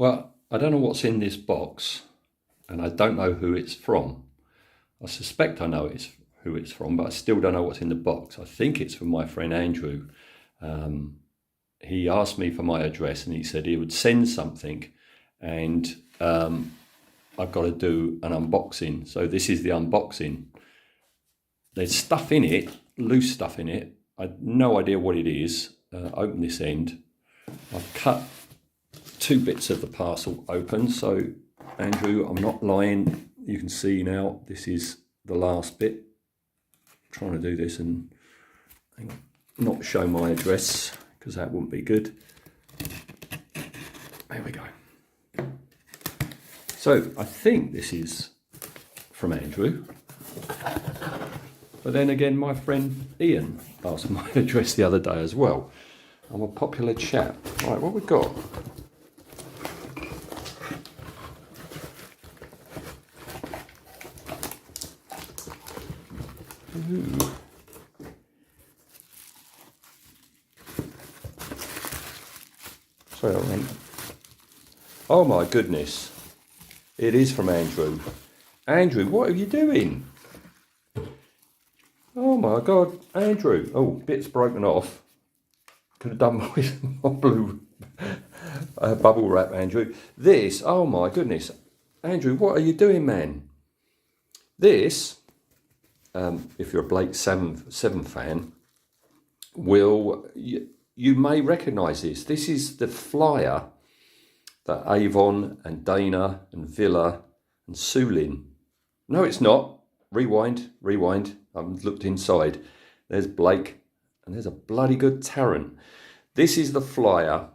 Well, I don't know what's in this box, and I don't know who it's from. I suspect I know who it's from, but I still don't know what's in the box. I think it's from my friend Andrew. He asked me for my address and he said he would send something, and I've got to do an unboxing. So this is the unboxing. There's stuff in it, loose stuff in it. I have no idea what it is. Open this end. I've cut 2 bits of the parcel open. So Andrew, I'm not lying. You can see now this is the last bit. I'm trying to do this and not show my address because that wouldn't be good. There we go. So I think this is from Andrew. But then again, my friend Ian asked my address the other day as well. I'm a popular chap. Right, what we got? Ooh. Sorry, I mean. Oh my goodness. It is from Andrew. Andrew, what are you doing? Oh my God, Andrew. Oh, bit's broken off. Could have done with my blue bubble wrap, Andrew. This, oh my goodness. Andrew, what are you doing, man? This, if you're a Blake 7 fan, you may recognise this. This is the flyer that Avon and Dana and Villa and Sulin. No, it's not. Rewind. I've looked inside. There's Blake and there's a bloody good Tarrant. This is the flyer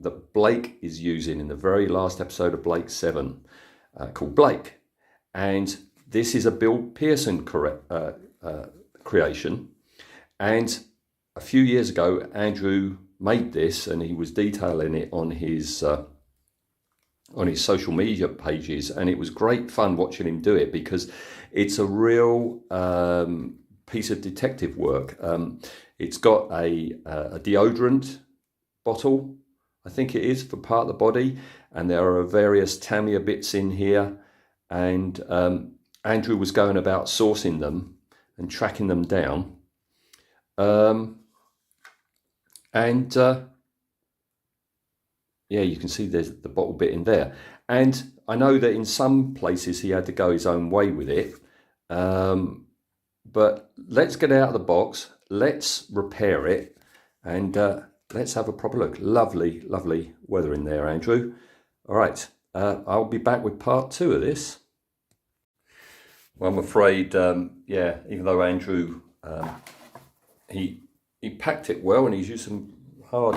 that Blake is using in the very last episode of Blake 7 called Blake. And this is a Bill Pearson creation. And a few years ago, Andrew made this and he was detailing it on his social media pages, and it was great fun watching him do it because it's a real piece of detective work. It's got a deodorant bottle, I think it is, for part of the body, and there are various Tamiya bits in here, and Andrew was going about sourcing them and tracking them down. Yeah, you can see there's the bottle bit in there. And I know that in some places he had to go his own way with it. But let's get it out of the box. Let's repair it. And let's have a proper look. Lovely, lovely weather in there, Andrew. All right, I'll be back with part 2 of this. Well, I'm afraid, yeah, even though Andrew, he packed it well and he's used some hard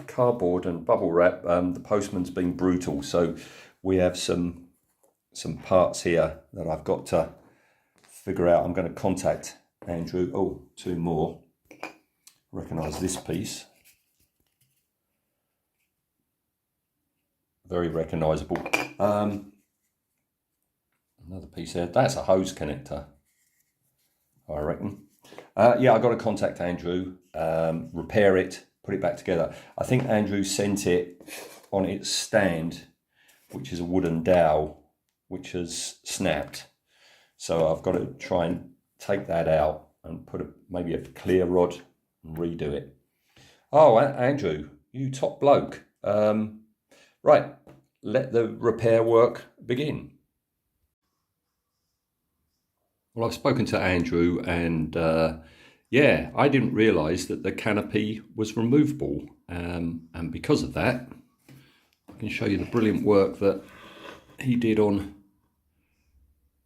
cardboard and bubble wrap, the postman's been brutal, so we have some parts here that I've got to figure out. I'm going to contact Andrew. Oh, 2 more. Recognise this piece. Very recognisable. Another piece there. That's a hose connector, I reckon. Yeah, I've got to contact Andrew, repair it, put it back together. I think Andrew sent it on its stand, which is a wooden dowel, which has snapped. So I've got to try and take that out and put maybe a clear rod and redo it. Oh, Andrew, you top bloke. Right, let the repair work begin. Well, I've spoken to Andrew and yeah, I didn't realise that the canopy was removable, and because of that, I can show you the brilliant work that he did on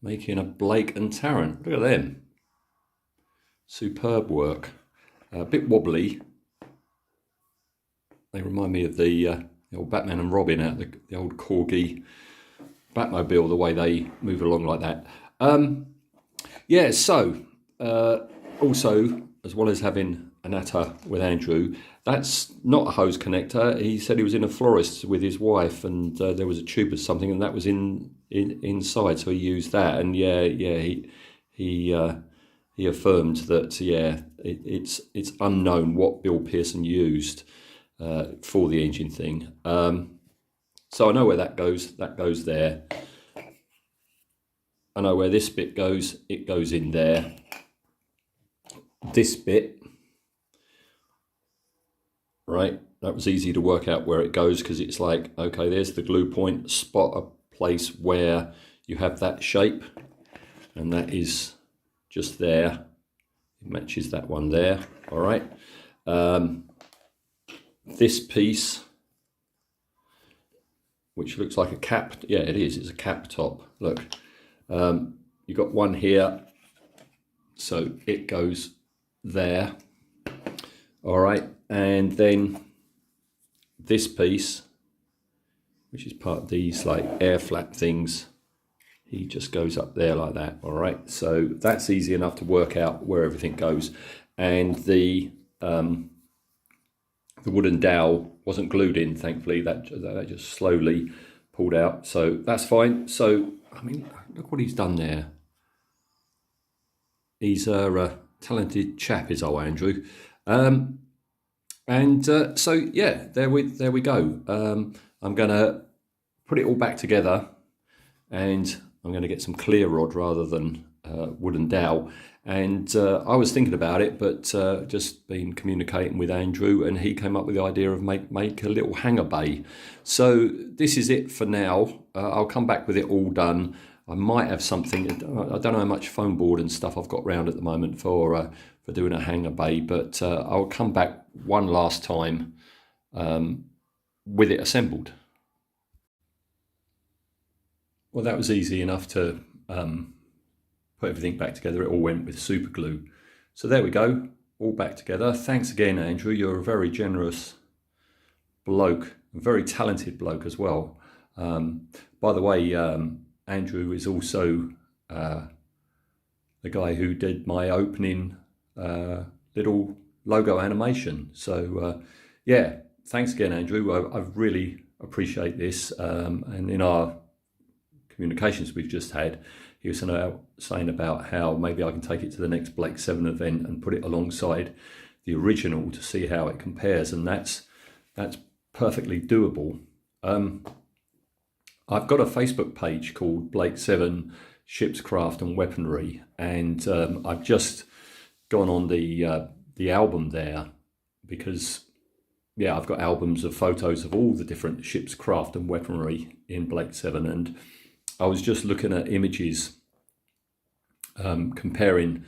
making a Blake and Tarrant. Look at them. Superb work. A bit wobbly. They remind me of the old Batman and Robin out of the old Corgi Batmobile, the way they move along like that. Yeah, so also, as well as having a natter with Andrew, that's not a hose connector. He said he was in a florist's with his wife, and there was a tube of something, and that was inside. So he used that, and he affirmed that it's unknown what Bill Pearson used for the engine thing. So I know where that goes there. I know where this bit goes, it goes in there. This bit, right, that was easy to work out where it goes, because it's like, okay, there's the glue point, spot a place where you have that shape, and that is just there. It matches that one there, all right. This piece, which looks like a cap, yeah, it is, it's a cap top. Look, you've got one here, so it goes there, all right. And then this piece, which is part of these like air flap things, he just goes up there like that, all right. So that's easy enough to work out where everything goes. And the wooden dowel wasn't glued in, thankfully. That just slowly pulled out, so that's fine. So I mean, look what he's done there. He's a talented chap, is old Andrew. So yeah, there we go. I'm gonna put it all back together, and I'm gonna get some clear rod rather than wooden dowel. And I was thinking about it, but just been communicating with Andrew, and he came up with the idea of make a little hanger bay. So this is it for now. I'll come back with it all done. I might have something, I don't know how much foam board and stuff I've got round at the moment for doing a hanger bay, but I'll come back one last time with it assembled. Well, that was easy enough to put everything back together. It all went with super glue. So there we go, all back together. Thanks again, Andrew. You're a very generous bloke, a very talented bloke as well. By the way, Andrew is also the guy who did my opening little logo animation. So yeah, thanks again, Andrew. I really appreciate this. And in our communications we've just had, he was saying about how maybe I can take it to the next Blake 7 event and put it alongside the original to see how it compares, and that's perfectly doable. I've got a Facebook page called Blake 7 Ships, Craft and Weaponry, and I've just gone on the album there because, yeah, I've got albums of photos of all the different ships, craft and weaponry in Blake 7, and I was just looking at images comparing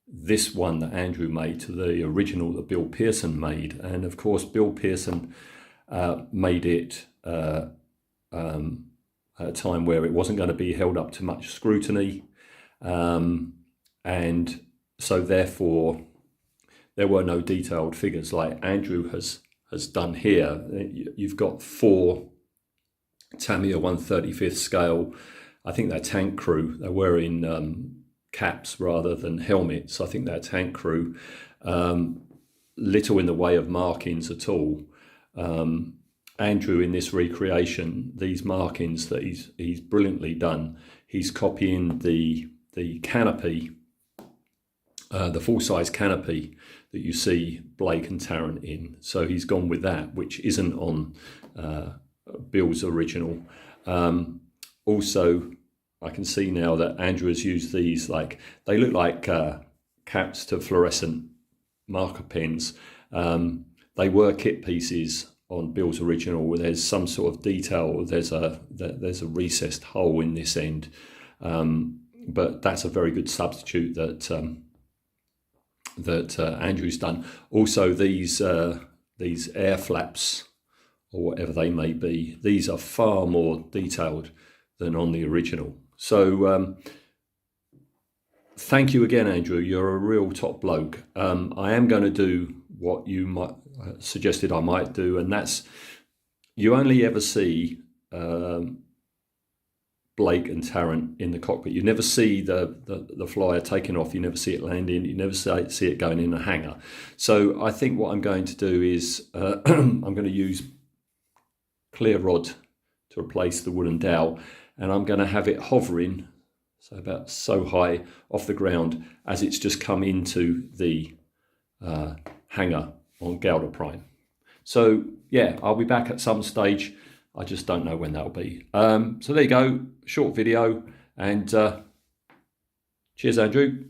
this one that Andrew made to the original that Bill Pearson made. And of course, Bill Pearson made it at a time where it wasn't going to be held up to much scrutiny. And so therefore, there were no detailed figures like Andrew has done here. You've got 4 Tamiya 1/35th scale. I think they're tank crew. They're wearing caps rather than helmets. I think they're tank crew. Little in the way of markings at all. Andrew, in this recreation, these markings that he's brilliantly done, he's copying the canopy, the full-size canopy that you see Blake and Tarrant in. So he's gone with that, which isn't on Bill's original. Also, I can see now that Andrew has used these, like, they look like caps to fluorescent marker pens. They were kit pieces on Bill's original where there's some sort of detail. There's a recessed hole in this end, but that's a very good substitute that Andrew's done. Also, these air flaps, or whatever they may be, these are far more detailed than on the original. So thank you again, Andrew. You're a real top bloke. I am going to do what you might suggested I might do, and that's, you only ever see Blake and Tarrant in the cockpit. You never see the flyer taking off. You never see it landing. You never see it going in a hangar. So I think what I'm going to do is I'm going to use clear rod to replace the wooden dowel, and I'm going to have it hovering, so about so high off the ground as it's just come into the hangar on Gouda Prime. So yeah, I'll be back at some stage I just don't know when that'll be. So there you go, short video, and cheers, Andrew.